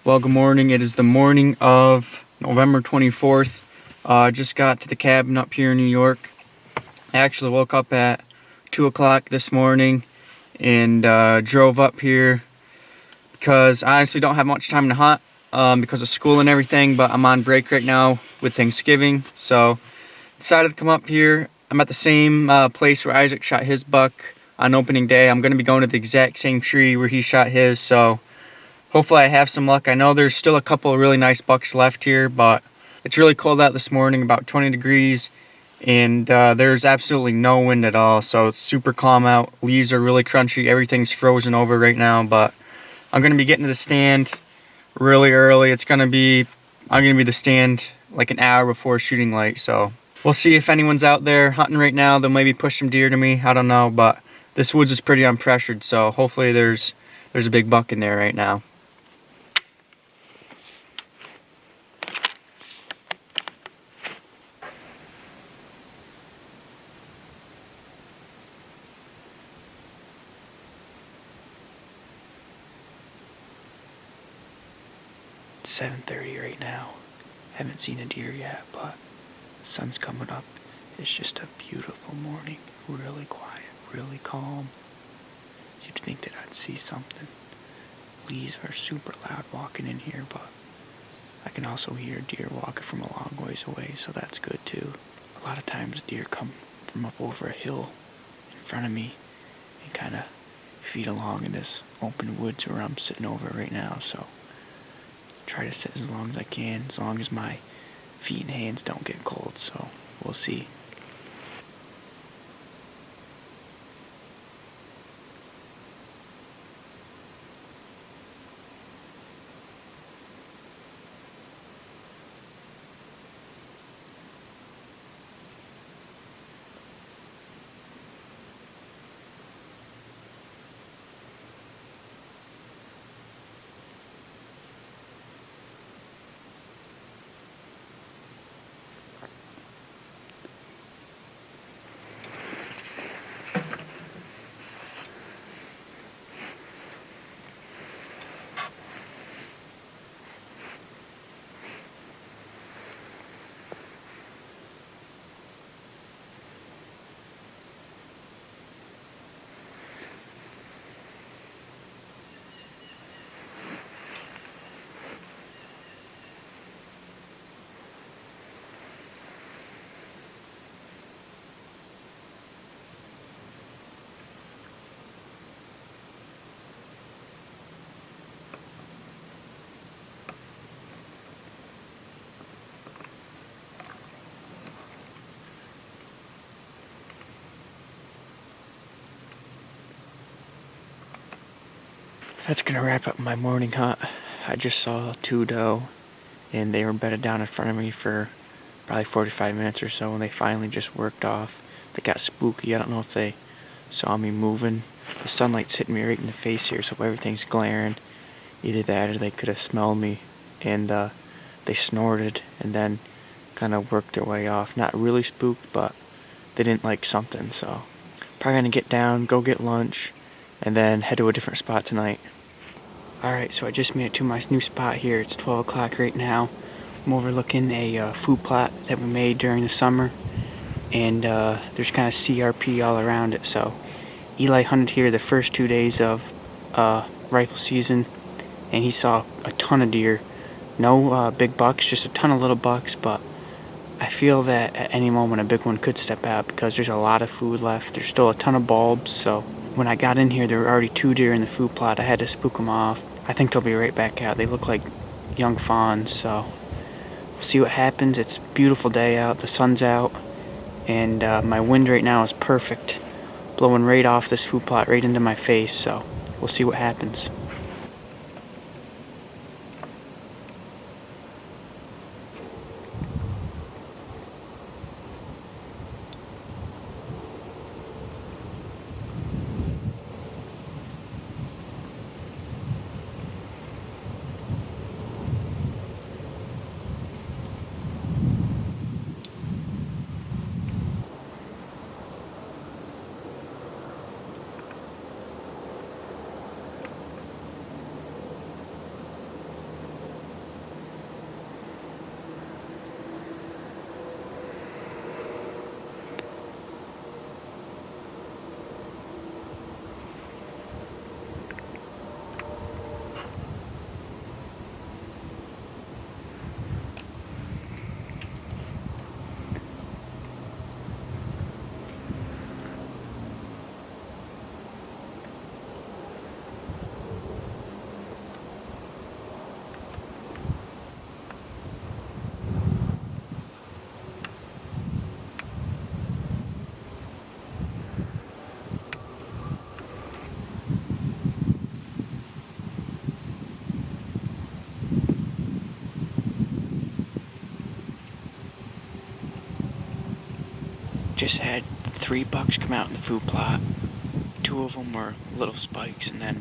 Well, good morning. It is the morning of November 24th. Just got to the cabin up here in New York. I actually woke up at 2 o'clock this morning and drove up here because I honestly don't have much time to hunt because of school and everything, but I'm on break right now with Thanksgiving. So decided to come up here. I'm at the same place where Isaac shot his buck on opening day. I'm going to be going to the exact same tree where he shot his, so hopefully I have some luck. I know there's still a couple of really nice bucks left here, but it's really cold out this morning, about 20 degrees, and there's absolutely no wind at all, so it's super calm out. Leaves are really crunchy. Everything's frozen over right now, but I'm going to be getting to the stand really early. I'm going to be the stand like an hour before shooting light, so we'll see if anyone's out there hunting right now. They'll maybe push some deer to me. I don't know, but this woods is pretty unpressured, so hopefully there's a big buck in there right now. It's 7:30 right now. Haven't seen a deer yet, but the sun's coming up. It's just a beautiful morning. Really quiet, really calm. You'd think that I'd see something. Leaves are super loud walking in here, but I can also hear deer walking from a long ways away, so that's good too. A lot of times deer come from up over a hill in front of me and kind of feed along in this open woods where I'm sitting over right now, so try to sit as long as I can, as long as my feet and hands don't get cold, so we'll see. That's gonna wrap up my morning hunt. I just saw two doe, and they were bedded down in front of me for probably 45 minutes or so, and they finally just worked off. They got spooky. I don't know if they saw me moving. The sunlight's hitting me right in the face here, so everything's glaring. Either that or they could have smelled me, and they snorted and then kind of worked their way off. Not really spooked, but they didn't like something, so probably gonna get down, go get lunch, and then head to a different spot tonight. Alright, so I just made it to my new spot here. It's 12 o'clock right now. I'm overlooking a food plot that we made during the summer, and there's kind of CRP all around it. So Eli hunted here the first 2 days of rifle season, and he saw a ton of deer. No big bucks, just a ton of little bucks, but I feel that at any moment a big one could step out because there's a lot of food left. There's still a ton of bulbs, so when I got in here there were already 2 deer in the food plot. I had to spook them off. I think they'll be right back out. They look like young fawns, so we'll see what happens. It's a beautiful day out. The sun's out, and my wind right now is perfect, blowing right off this food plot right into my face, so we'll see what happens. just had 3 bucks come out in the food plot. 2 of them were little spikes, and then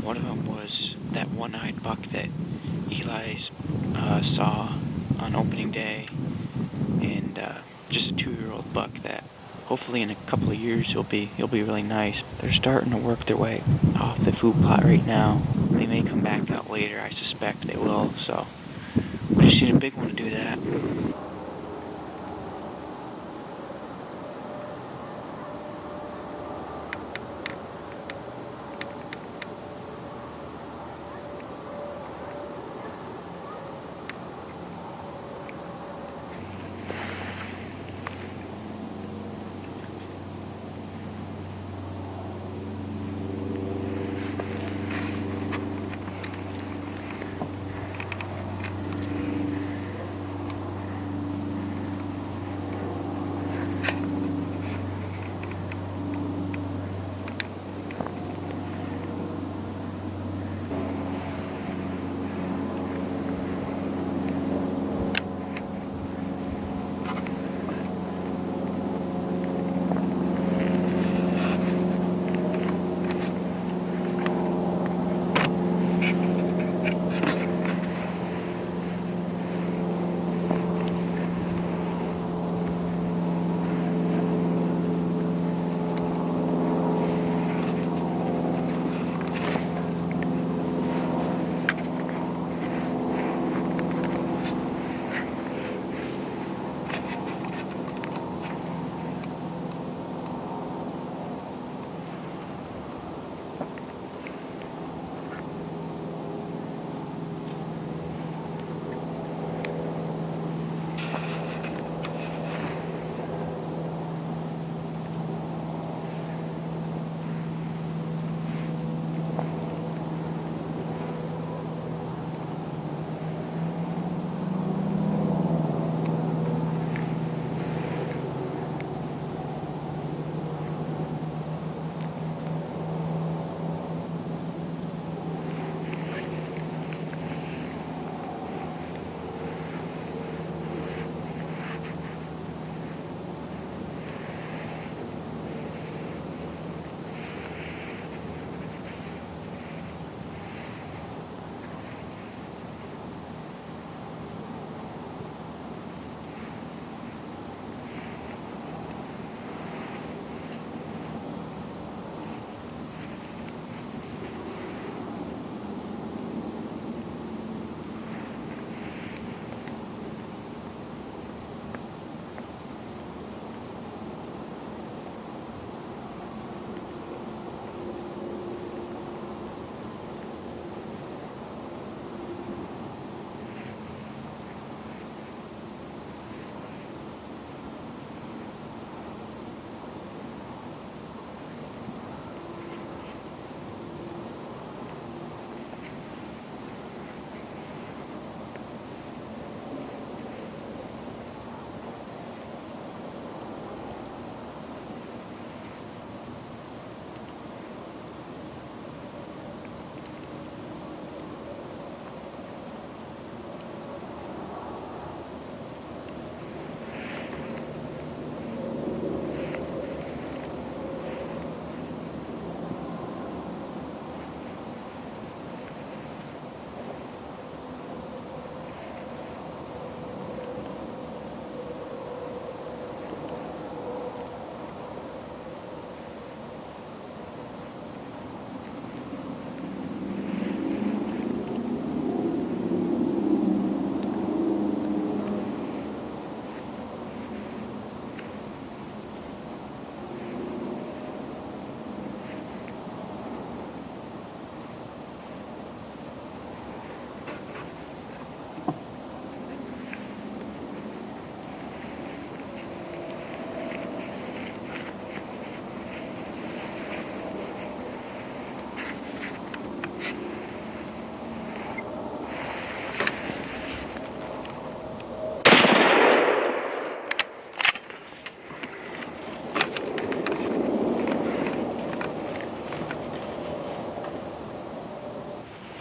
one of them was that one-eyed buck that Eli saw on opening day, and just a 2-year-old buck that hopefully in a couple of years he'll be really nice. They're starting to work their way off the food plot right now. They may come back out later. I suspect they will. So we just need a big one to do that.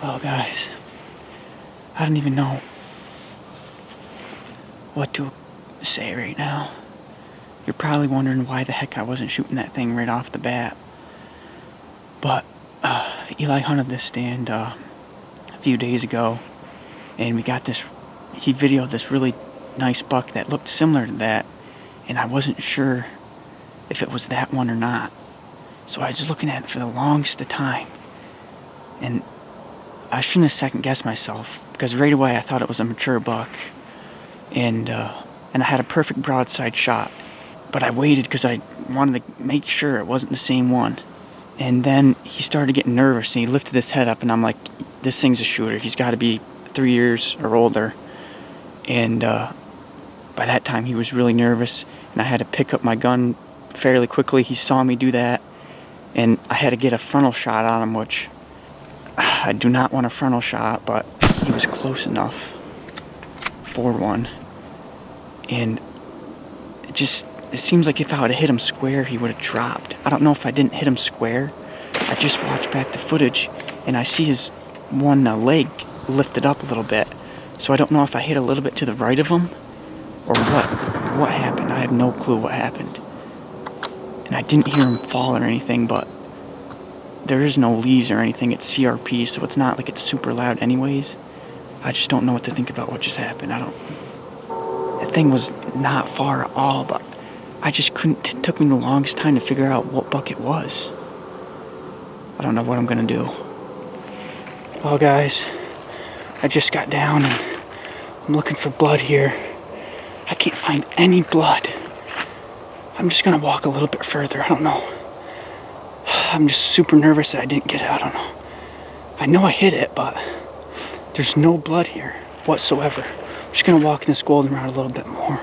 Well, guys, I don't even know what to say right now. you're probably wondering why the heck I wasn't shooting that thing right off the bat. But Eli hunted this stand a few days ago, and we got this. He videoed this really nice buck that looked similar to that, and I wasn't sure if it was that one or not. So I was just looking at it for the longest of time, and I shouldn't have second guessed myself, because right away I thought it was a mature buck, and I had a perfect broadside shot, but I waited because I wanted to make sure it wasn't the same one. And then he started getting nervous, and he lifted his head up, and I'm like, this thing's a shooter. He's got to be 3 years or older. And by that time, he was really nervous, and I had to pick up my gun fairly quickly. He saw me do that, and I had to get a frontal shot on him, which I do not want a frontal shot, but he was close enough for one. And it seems like if I would have hit him square, he would have dropped. I don't know if I didn't hit him square. I just watched back the footage, and I see his one leg lifted up a little bit. So I don't know if I hit a little bit to the right of him or what happened. I have no clue what happened. And I didn't hear him fall or anything, but there is no leaves or anything. It's CRP, so it's not like it's super loud anyways. I just don't know what to think about what just happened. That thing was not far at all, but I just couldn't. It took me the longest time to figure out what buck it was. I don't know what I'm gonna do. Well, guys, I just got down and I'm looking for blood here. I can't find any blood. I'm just gonna walk a little bit further. I don't know. I'm just super nervous that I didn't get it. I don't know. I know I hit it, but there's no blood here whatsoever. I'm just gonna walk in this goldenrod a little bit more.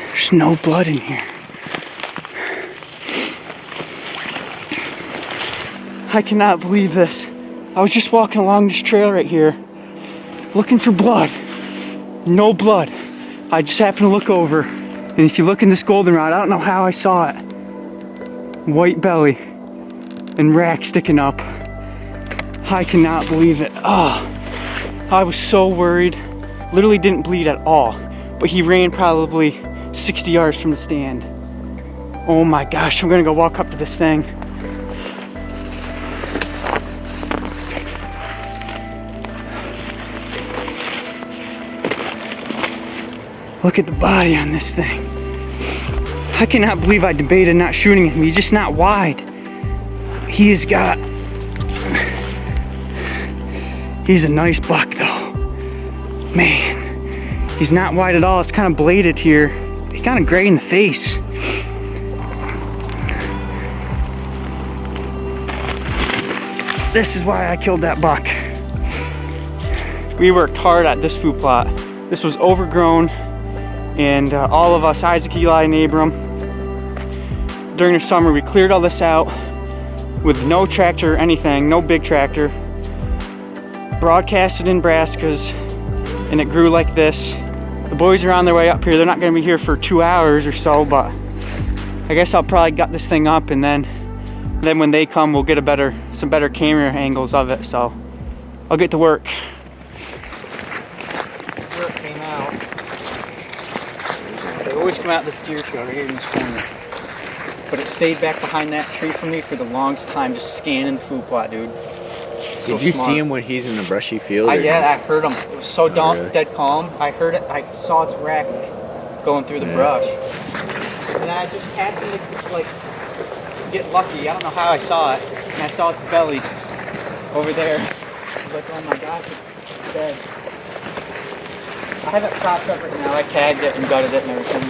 There's no blood in here. I cannot believe this. I was just walking along this trail right here, looking for blood. No blood. I just happened to look over, and if you look in this goldenrod, I don't know how I saw it. White belly and rack sticking up. I cannot believe it. Oh, I was so worried. Literally didn't bleed at all, but he ran probably 60 yards from the stand. Oh my gosh, I'm gonna go walk up to this thing. Look at the body on this thing. I cannot believe I debated not shooting him. He's just not wide. He's a nice buck though. Man, he's not wide at all. It's kind of bladed here. He's kind of gray in the face. This is why I killed that buck. We worked hard at this food plot. This was overgrown, and all of us, Isaac, Eli, and Abram, during the summer, we cleared all this out with no tractor or anything, no big tractor. Broadcasted in brassicas, and it grew like this. The boys are on their way up here. They're not gonna be here for 2 hours or so, but I guess I'll probably gut this thing up, and then when they come, we'll get some better camera angles of it. So I'll get to work. Work came out. They always come out this deer trail right here in this corner, but it stayed back behind that tree for me for the longest time, just scanning the food plot, dude. So Did you see him when he's in the brushy field? Yeah, I heard him. It was so dead calm. I heard it. I saw its rack going through the brush, and I just happened to like get lucky. I don't know how I saw it, and I saw its belly over there. I was like, oh my gosh, it's dead. I have it propped up right now. I tagged it and gutted it and everything.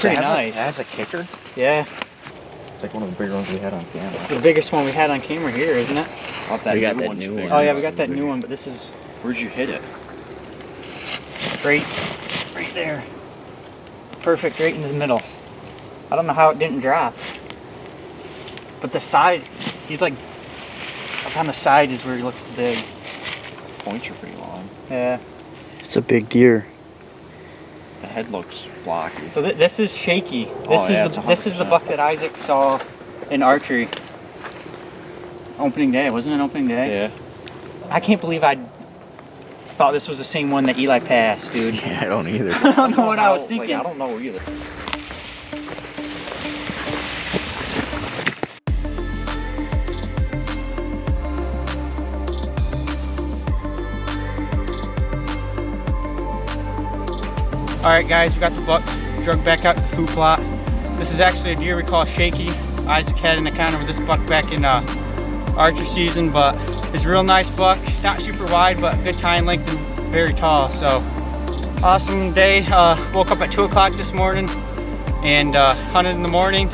Pretty nice. That's a kicker? Yeah. It's like one of the bigger ones we had on camera. It's the biggest one we had on camera here, isn't it? We got that new one. Oh yeah, we got that new one, but this is... Where'd you hit it? Right there. Perfect, right in the middle. I don't know how it didn't drop. But the side, he's like... Up on the side is where he looks big. Points are pretty long. Yeah. It's a big deer. The head looks blocky. So this is shaky. This is the buck that Isaac saw in archery. Opening day, wasn't it opening day? Yeah. I can't believe I thought this was the same one that Eli passed, dude. Yeah, I don't either. I don't know what I was Like, thinking. I don't know either. Alright guys, we got the buck drug back out to the food plot. This is actually a deer we call Shaky. Isaac had an encounter with this buck back in archer season, but it's a real nice buck. Not super wide, but good tine length and very tall. So awesome day. Woke up at 2 o'clock this morning and hunted in the morning.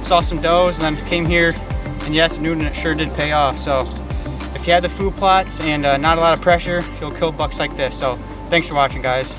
Saw some does and then came here in the afternoon and it sure did pay off. So if you have the food plots and not a lot of pressure, you'll kill bucks like this. So thanks for watching, guys.